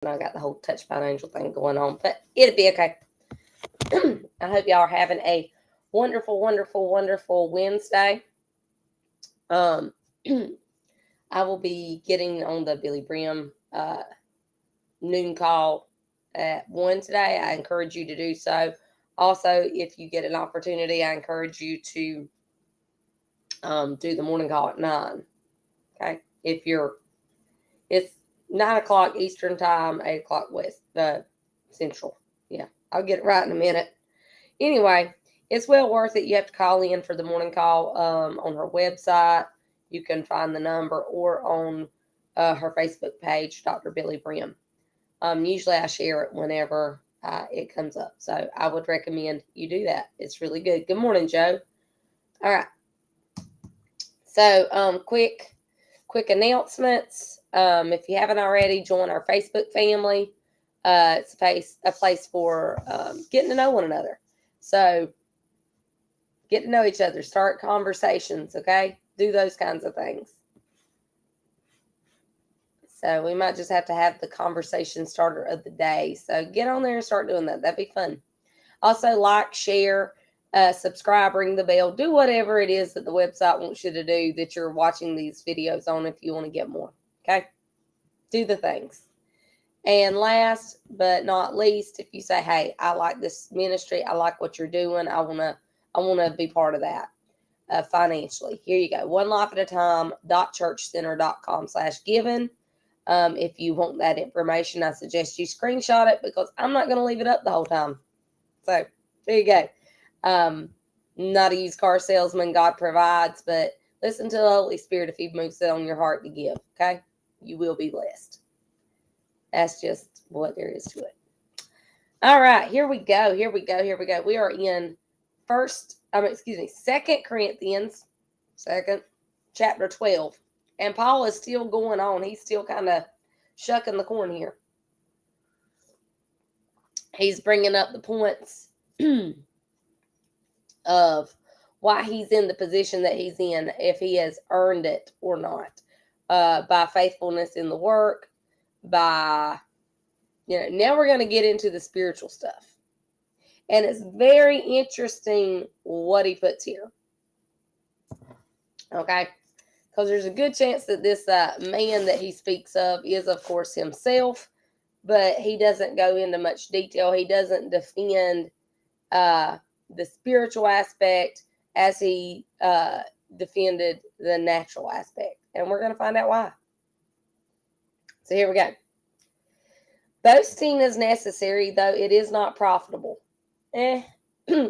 I got the whole touch by an angel thing going on, but it'll be okay. I hope y'all are having a wonderful, wonderful, wonderful Wednesday. Um, I will be getting on the Billy Brim noon call at 1 today. I encourage you to do so. Also, if you get an opportunity, I encourage you to do the morning call at 9. Okay, it's 9 o'clock Eastern time, 8 o'clock West Central. Yeah, I'll get it right in a minute. Anyway, it's well worth it. You have to call in for the morning call on her website. You can find the number or on her Facebook page, Dr. Billy Brim. Usually I share it whenever it comes up. So I would recommend you do that. It's really good. Good morning, Joe. All right. So quick announcements. If you haven't already, join our Facebook family. It's a place for getting to know one another. So get to know each other, start conversations, okay? Do those kinds of things. So we might just have to have the conversation starter of the day. So get on there and start doing that. That'd be fun. Also, like, share, subscribe, ring the bell, do whatever it is that the website wants you to do that you're watching these videos on if you want to get more. Okay? Do the things. And last but not least, if you say, hey, I like this ministry, I like what you're doing, I wanna be part of that financially. Here you go. One life at a time, churchcenter.com/giving. If you want that information, I suggest you screenshot it because I'm not going to leave it up the whole time. So there you go. Not a used car salesman. God provides, but listen to the Holy Spirit if He moves it on your heart to give. Okay, you will be blessed. That's just what there is to it. All right, here we go. We are in Second Corinthians, chapter 12. And Paul is still going on. He's still kind of shucking the corn here. He's bringing up the points of why he's in the position that he's in, if he has earned it or not, by faithfulness in the work, by, now we're going to get into the spiritual stuff. And it's very interesting what he puts here. Okay? Because there's a good chance that this man that he speaks of is, of course, himself, but he doesn't go into much detail. He doesn't defend the spiritual aspect as he defended the natural aspect. And we're going to find out why. So here we go. Boasting is necessary, though it is not profitable. I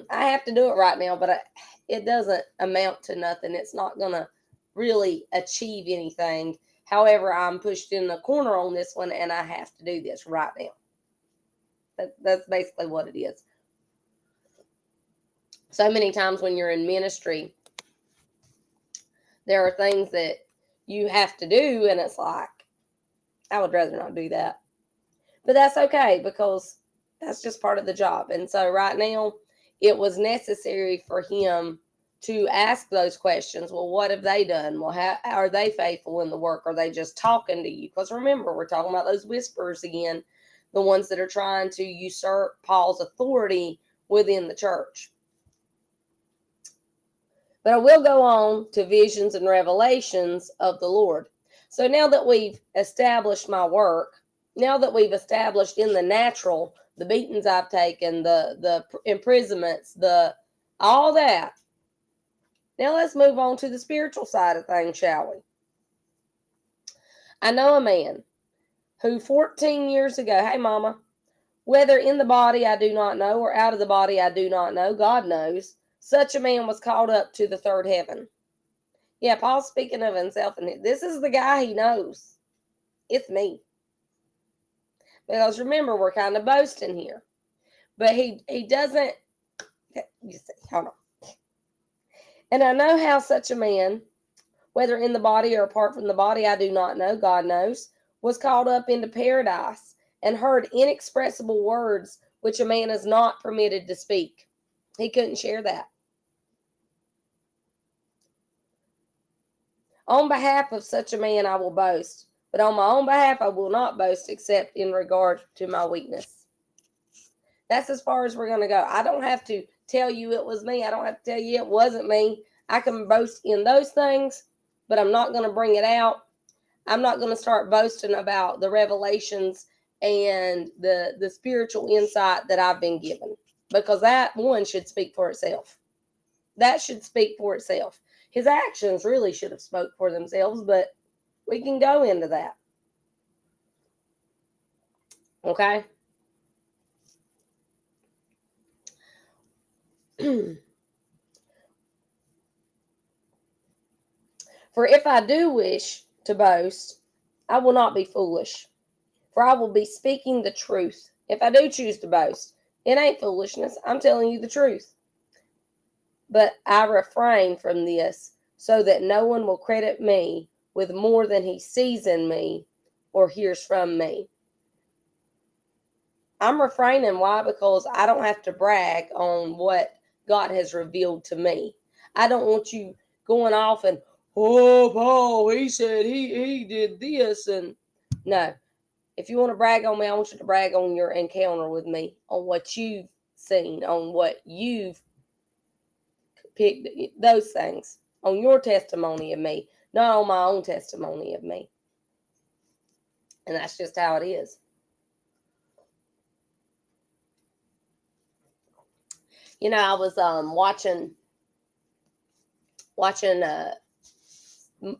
have to do it right now, but it doesn't amount to nothing. It's not going to really achieve anything. However, I'm pushed in the corner on this one, and I have to do this right now. That's basically what it is. So many times when you're in ministry, there are things that you have to do, and it's like, I would rather not do that. But that's okay, because that's just part of the job. And so right now, it was necessary for him to ask those questions. Well, what have they done? Well, how are they faithful in the work? Are they just talking to you? Because remember, we're talking about those whisperers again, the ones that are trying to usurp Paul's authority within the church. But I will go on to visions and revelations of the Lord. So now that we've established my work, now that we've established in the natural, the beatings I've taken, the imprisonments, all that, now let's move on to the spiritual side of things, shall we? I know a man who 14 years ago, hey mama, whether in the body I do not know or out of the body I do not know, God knows, such a man was called up to the third heaven. Yeah, Paul's speaking of himself, and this is the guy he knows. It's me. Because remember, we're kind of boasting here. But he doesn't, you see, hold on. And I know how such a man, whether in the body or apart from the body, I do not know, God knows, was called up into paradise and heard inexpressible words which a man is not permitted to speak. He couldn't share that. On behalf of such a man, I will boast, But on my own behalf, I will not boast except in regard to my weakness. That's as far as we're going to go. I don't have to tell you it was me. I don't have to tell you it wasn't me. I can boast in those things, but I'm not going to bring it out. I'm not going to start boasting about the revelations and the spiritual insight that I've been given, because that one should speak for itself. That should speak for itself. His actions really should have spoke for themselves, but we can go into that. Okay? For if I do wish to boast, I will not be foolish, for I will be speaking the truth. If I do choose to boast, it ain't foolishness. I'm telling you the truth. But I refrain from this so that no one will credit me with more than he sees in me or hears from me. I'm refraining. Why? Because I don't have to brag on what God has revealed to me. I don't want you going off and, oh, Paul, he said he did this. And no, if you want to brag on me, I want you to brag on your encounter with me, on what you've seen, on what you've picked, those things, on your testimony of me, not on my own testimony of me. And that's just how it is. You know, I was watching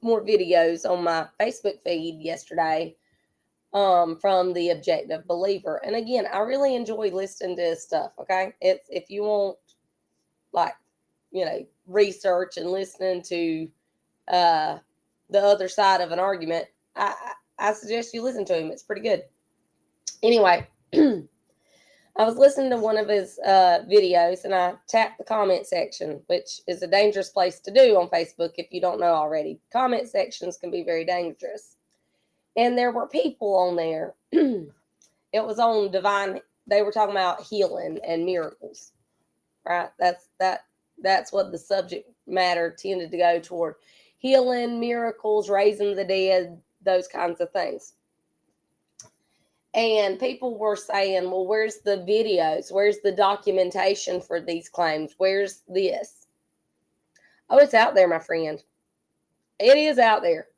more videos on my Facebook feed yesterday from the Objective Believer. And again, I really enjoy listening to his stuff. Okay, it's if you want, like, you know, research and listening to the other side of an argument, I suggest you listen to him. It's pretty good. Anyway, I was listening to one of his videos, and I tapped the comment section, which is a dangerous place to do on Facebook if you don't know already. Comment sections can be very dangerous. And there were people on there. It was on divine. They were talking about healing and miracles, right? That's what the subject matter tended to go toward: healing, miracles, raising the dead, those kinds of things. And people were saying, well, where's the videos? Where's the documentation for these claims? Where's this? Oh, it's out there, my friend. It is out there.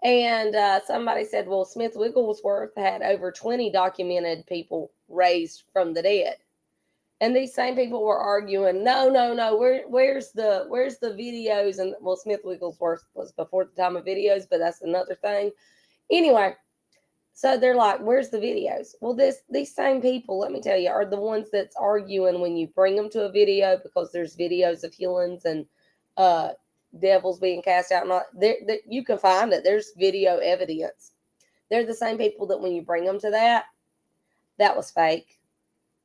And somebody said, well, Smith Wigglesworth had over 20 documented people raised from the dead. And these same people were arguing, no. Where's the videos? And well, Smith Wigglesworth was before the time of videos, but that's another thing. Anyway, so they're like, where's the videos? Well, these same people, let me tell you, are the ones that's arguing when you bring them to a video, because there's videos of healings and devils being cast out. Not there, you can find it. There's video evidence. They're the same people that when you bring them to that was fake.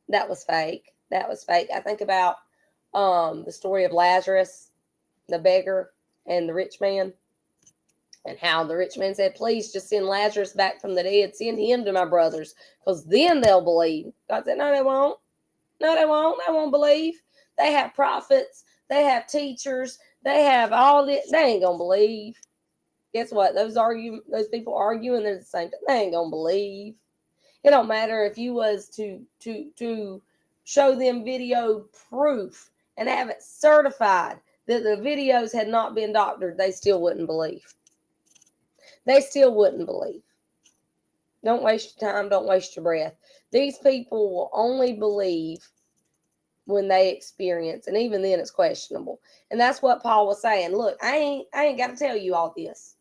That was fake. That was fake. I think about the story of Lazarus, the beggar, and the rich man. And how the rich man said, please just send Lazarus back from the dead. Send him to my brothers, because then they'll believe. God said, no, they won't. No, they won't. They won't believe. They have prophets. They have teachers. They have all this. They ain't going to believe. Guess what? Those people arguing, they're the same thing. They ain't going to believe. It don't matter if you was to show them video proof and have it certified that the videos had not been doctored, they still wouldn't believe. They still wouldn't believe. Don't waste your time. Don't waste your breath. These people will only believe when they experience, and even then it's questionable. And that's what Paul was saying. Look, I ain't got to tell you all this,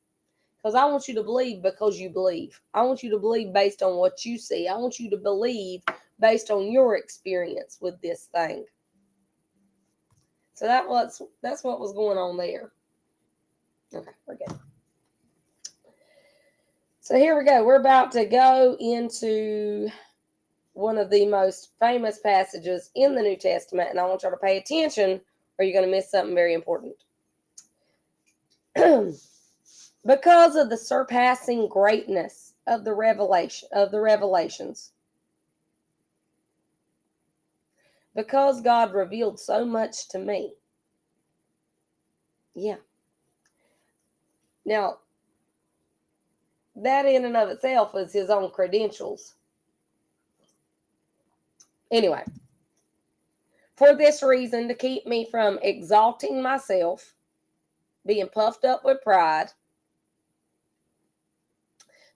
because I want you to believe because you believe. I want you to believe based on what you see. I want you to believe based on your experience with this thing. So that's what was going on there. Okay, we're good. So here we go. We're about to go into one of the most famous passages in the New Testament, and I want y'all to pay attention or you're going to miss something very important. Because of the surpassing greatness of the revelations. Because God revealed so much to me. Yeah. Now, that in and of itself is his own credentials. Anyway, for this reason, to keep me from exalting myself, being puffed up with pride,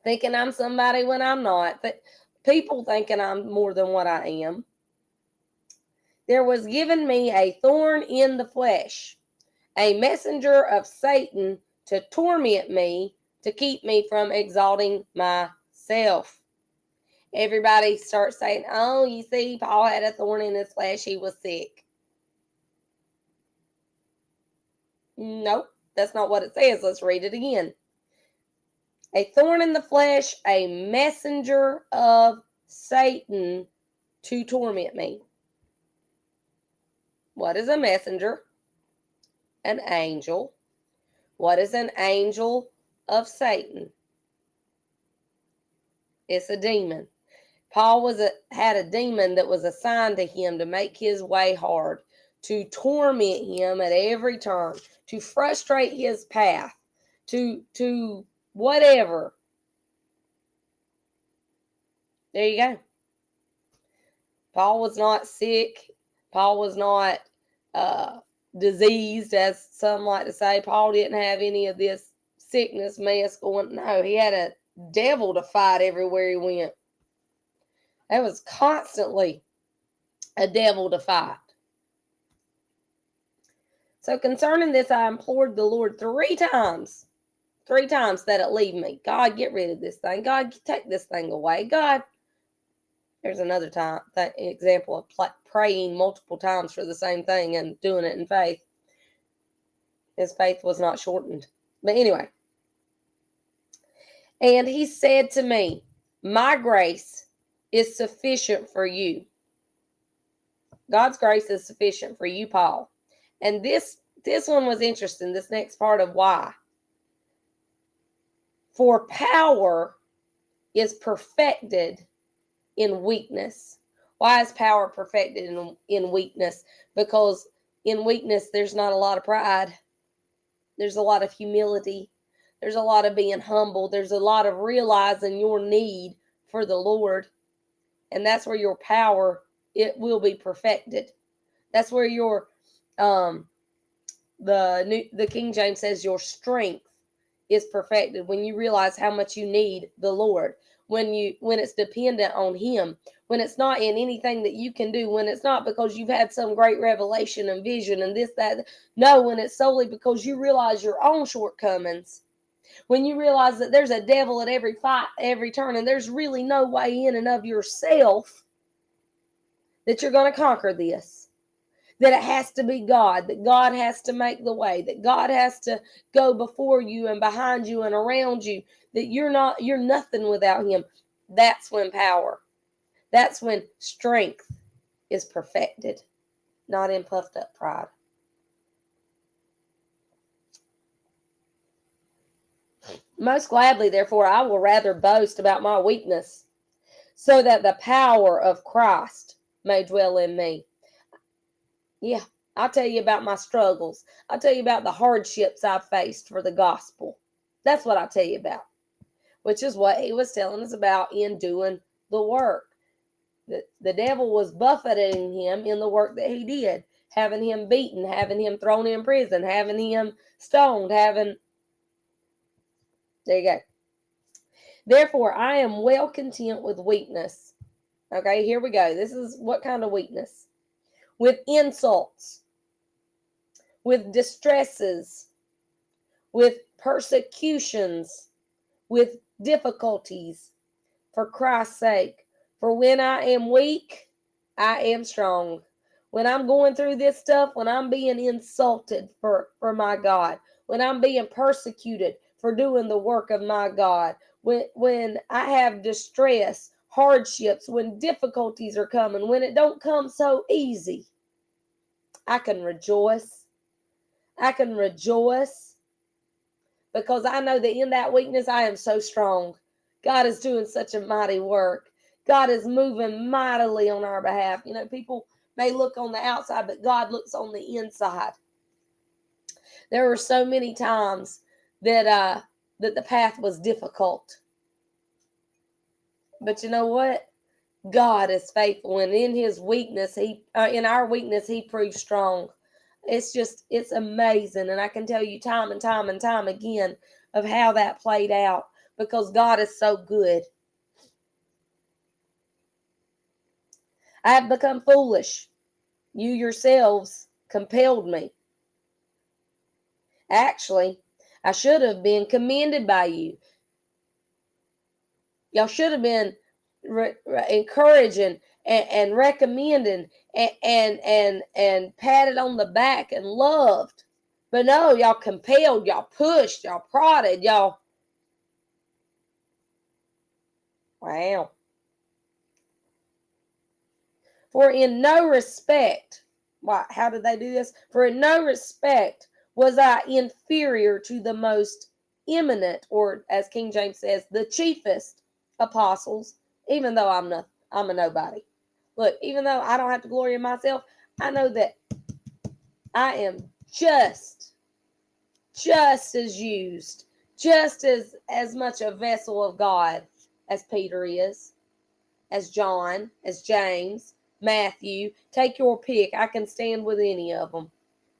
thinking I'm somebody when I'm not, people thinking I'm more than what I am, there was given me a thorn in the flesh, a messenger of Satan to torment me, to keep me from exalting myself. Everybody starts saying, oh, you see, Paul had a thorn in his flesh. He was sick. Nope, that's not what it says. Let's read it again. A thorn in the flesh, a messenger of Satan to torment me. What is a messenger? An angel. What is an angel of Satan? It's a demon. Paul had a demon that was assigned to him to make his way hard, to torment him at every turn, to frustrate his path, to whatever. There you go. Paul was not sick. Paul was not diseased, as some like to say. Paul didn't have any of this sickness mess going. No, he had a devil to fight everywhere he went. There was constantly a devil to fight. So concerning this, I implored the Lord three times that it leave me. God, get rid of this thing. God, take this thing away. God, there's another time, example of praying multiple times for the same thing and doing it in faith. His faith was not shortened. But anyway. And he said to me, my grace is sufficient for you. God's grace is sufficient for you, Paul. And this one was interesting, this next part of why. For power is perfected in weakness. Why is power perfected in weakness? Because in weakness, there's not a lot of pride. There's a lot of humility. There's a lot of being humble. There's a lot of realizing your need for the Lord. And that's where your power, it will be perfected. That's where your, the King James says your strength is perfected when you realize how much you need the Lord. When it's dependent on him, when it's not in anything that you can do, when it's not because you've had some great revelation and vision and this, that. No, when it's solely because you realize your own shortcomings. When you realize that there's a devil at every fight, every turn, and there's really no way in and of yourself that you're going to conquer this. That it has to be God, that God has to make the way, that God has to go before you and behind you and around you, that you're nothing without him. That's when power, that's when strength is perfected, not in puffed up pride. Most gladly, therefore, I will rather boast about my weakness, so that the power of Christ may dwell in me. Yeah, I'll tell you about my struggles. I'll tell you about the hardships I've faced for the gospel. That's what I'll tell you about, which is what he was telling us about in doing the work. The devil was buffeting him in the work that he did, having him beaten, having him thrown in prison, having him stoned, there you go. Therefore, I am well content with weakness. Okay, here we go. This is what kind of weakness? With insults, with distresses, with persecutions, with difficulties, for Christ's sake. For when I am weak, I am strong. When I'm going through this stuff, when I'm being insulted for my God, when I'm being persecuted for doing the work of my God, when I have distress, hardships, when difficulties are coming, when it don't come so easy, I can rejoice. I can rejoice because I know that in that weakness, I am so strong. God is doing such a mighty work. God is moving mightily on our behalf. You know, people may look on the outside, but God looks on the inside. There were so many times that the path was difficult. But you know what? God is faithful, and in his weakness, in our weakness, he proves strong. It's amazing. And I can tell you time and time and time again of how that played out because God is so good. I have become foolish. You yourselves compelled me. Actually, I should have been commended by you. Y'all should have been encouraging and recommending and patted on the back and loved. But no, y'all compelled, y'all pushed, y'all prodded, y'all. Wow. For in no respect, why? How did they do this? For in no respect was I inferior to the most eminent, or as King James says, the chiefest apostles, even though I'm a nobody. Look, even though I don't have to glory in myself, I know that I am just as used, just as much a vessel of God as Peter is, as John, as James, Matthew. Take your pick. I can stand with any of them.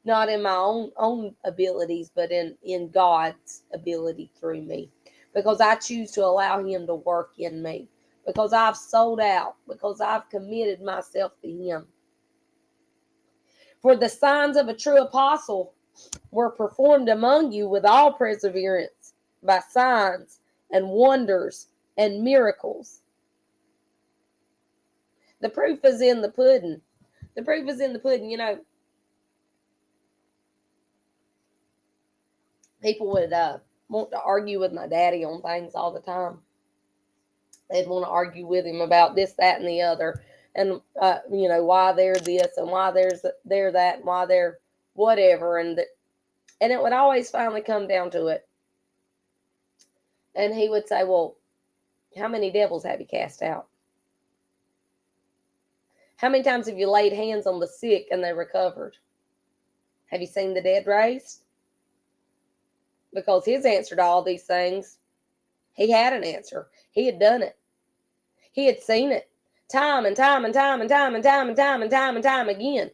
Not in my own abilities, but in God's ability through me. Because I choose to allow him to work in me. Because I've sold out. Because I've committed myself to him. For the signs of a true apostle were performed among you with all perseverance, by signs and wonders and miracles. The proof is in the pudding. The proof is in the pudding. You know, people would want to argue with my daddy on things all the time. They'd want to argue with him about this, that, and the other. And, why they're this and why they're that and why they're whatever. And it would always finally come down to it. And he would say, well, how many devils have you cast out? How many times have you laid hands on the sick and they recovered? Have you seen the dead raised? Because his answer to all these things, he had an answer. He had done it. He had seen it time and time and time and time and time and time and time and time again.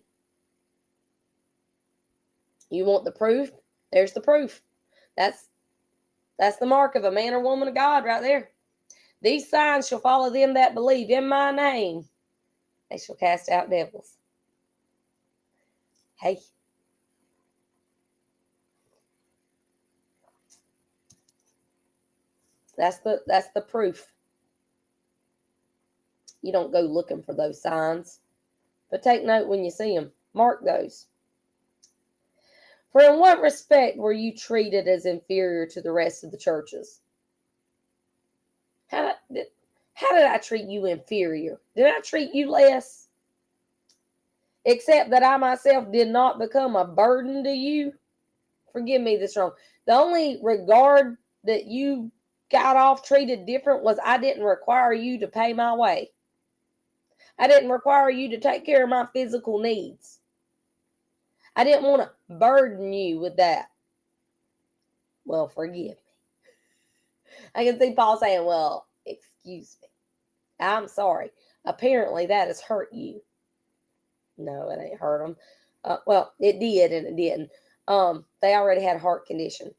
You want the proof? There's the proof. That's the mark of a man or woman of God right there. These signs shall follow them that believe in my name. They shall cast out devils. Hey. That's the proof. You don't go looking for those signs. But take note when you see them. Mark those. For in what respect were you treated as inferior to the rest of the churches? How did I treat you inferior? Did I treat you less? Except that I myself did not become a burden to you? Forgive me this wrong. The only regard that you got off treated different was I didn't require you to pay my way. I didn't require you to take care of my physical needs. I didn't want to burden you with that. Well, forgive me. I can see Paul saying, well, excuse me. I'm sorry. Apparently that has hurt you. No, it ain't hurt them. Well, it did and it didn't. They already had a heart condition.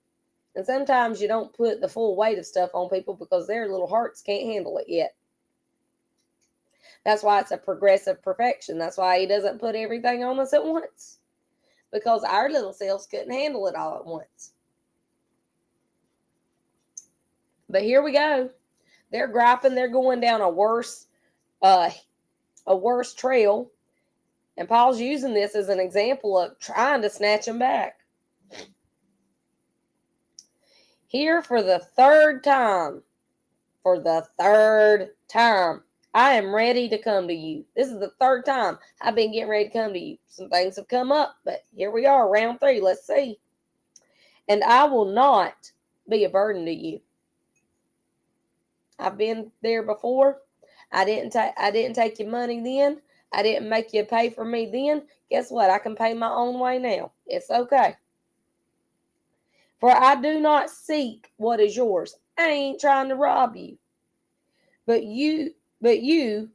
And sometimes you don't put the full weight of stuff on people because their little hearts can't handle it yet. That's why it's a progressive perfection. That's why he doesn't put everything on us at once. Because our little selves couldn't handle it all at once. But here we go. They're griping. They're going down a worse trail. And Paul's using this as an example of trying to snatch them back. Here for the third time, I am ready to come to you. This is the third time I've been getting ready to come to you. Some things have come up, but here we are, round 3. Let's see. And I will not be a burden to you. I've been there before. I didn't take your money then. I didn't make you pay for me then. Guess what? I can pay my own way now. It's okay. For I do not seek what is yours. I ain't trying to rob you. But you, I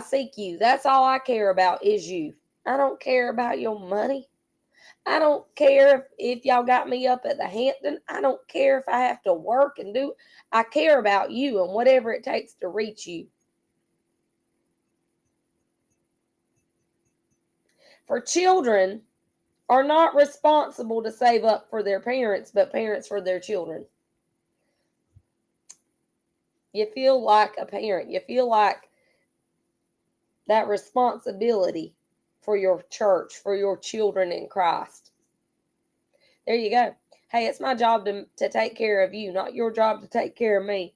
seek you. That's all I care about is you. I don't care about your money. I don't care if y'all got me up at the Hampton. I don't care if I have to work and do. I care about you and whatever it takes to reach you. For children are not responsible to save up for their parents, but parents for their children. You feel like a parent. You feel like that responsibility for your church, for your children in Christ. There you go. Hey, it's my job to take care of you, not your job to take care of me.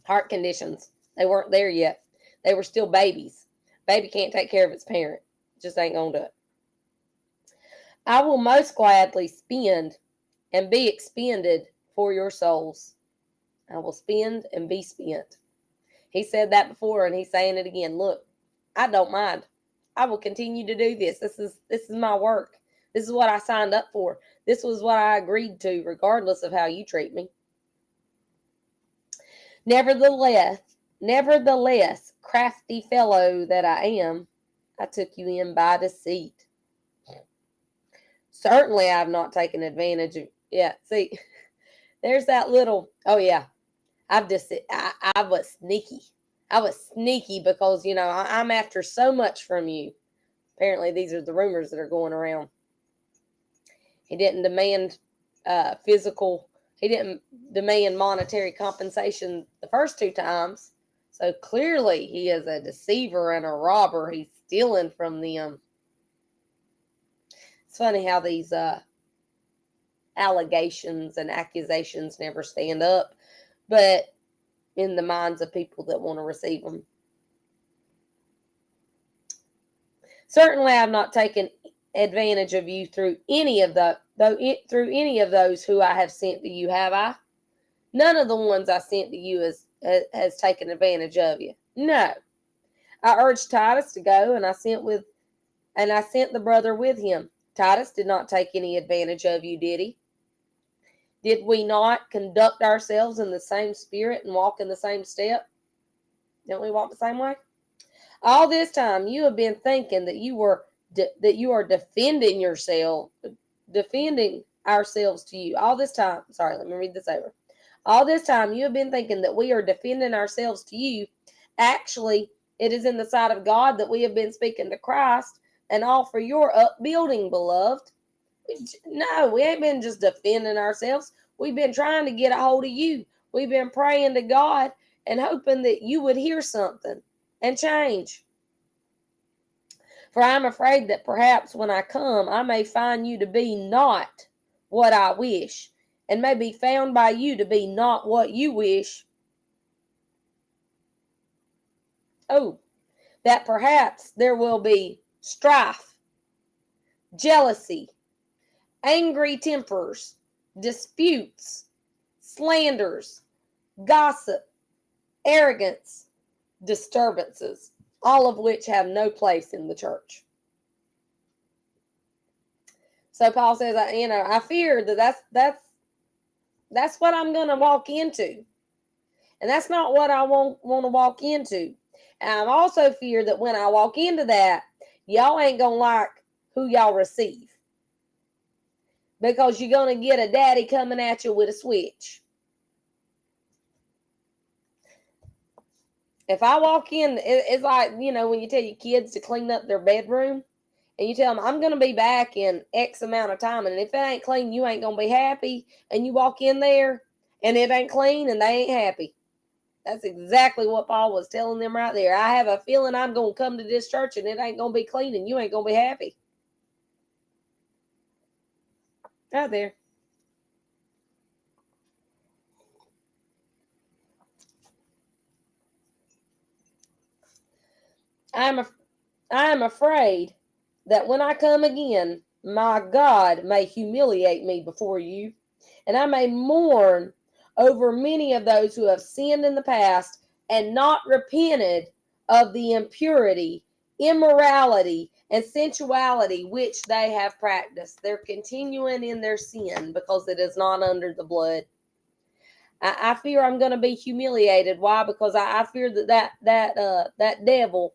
Heart conditions. They weren't there yet. They were still babies. Baby can't take care of its parent. Just ain't gonna do it. I will most gladly spend and be expended for your souls. I will spend and be spent. He said that before, and he's saying it again. Look, I don't mind. I will continue to do this. This is my work. This is what I signed up for. This was what I agreed to, regardless of how you treat me. Nevertheless, crafty fellow that I am, I took you in by deceit. Certainly I have not taken advantage of, see, there's that little, I was sneaky. I was sneaky because, I'm after so much from you. Apparently these are the rumors that are going around. He didn't demand he didn't demand monetary compensation the first 2 times. So clearly he is a deceiver and a robber. He's stealing from them. It's funny how these allegations and accusations never stand up, but in the minds of people that want to receive them. Certainly I have not taken advantage of you through any of those who I have sent to you, have I? None of the ones I sent to you has taken advantage of you. No. I urged Titus to go, and I sent the brother with him. Titus did not take any advantage of you, did he? Did we not conduct ourselves in the same spirit and walk in the same step? Didn't we walk the same way? All this time you have been thinking that you are defending ourselves to you. All this time, sorry, let me read this over. All this time you have been thinking that we are defending ourselves to you. Actually, it is in the sight of God that we have been speaking to Christ, and all for your upbuilding, beloved. No, we ain't been just defending ourselves. We've been trying to get a hold of you. We've been praying to God and hoping that you would hear something and change. For I am afraid that perhaps when I come, I may find you to be not what I wish, and may be found by you to be not what you wish. Oh, that perhaps there will be strife, jealousy, angry tempers, disputes, slanders, gossip, arrogance, disturbances, all of which have no place in the church. So Paul says, I fear that that's what I'm going to walk into. And that's not what I want to walk into. And I'm also fear that when I walk into that, y'all ain't going to like who y'all receive. Because you're going to get a daddy coming at you with a switch. If I walk in, it's like, when you tell your kids to clean up their bedroom, and you tell them, I'm going to be back in X amount of time, and if it ain't clean, you ain't going to be happy, and you walk in there, and it ain't clean, and they ain't happy. That's exactly what Paul was telling them right there. I have a feeling I'm going to come to this church, and it ain't going to be clean, and you ain't going to be happy. Right there. I am afraid that when I come again, my God may humiliate me before you, and I may mourn over many of those who have sinned in the past and not repented of the impurity immorality and sensuality which they have practiced. They're continuing in their sin because it is not under the blood. I fear I'm going to be humiliated. Why? Because I fear that devil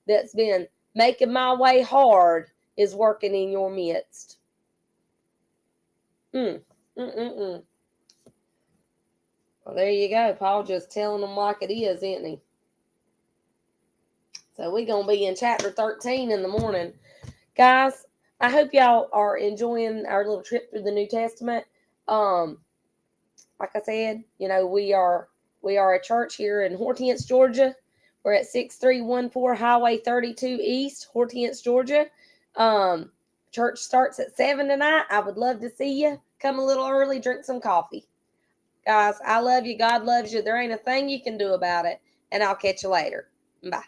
that's been making my way hard is working in your midst. Well, there you go. Paul just telling them like it is, isn't he? So we're going to be in chapter 13 in the morning. Guys, I hope y'all are enjoying our little trip through the New Testament. Like I said, we are a church here in Hortense, Georgia. We're at 6314 Highway 32 East, Hortense, Georgia. Church starts at 7 tonight. I would love to see you. Come a little early, drink some coffee. Guys, I love you. God loves you. There ain't a thing you can do about it. And I'll catch you later. Bye.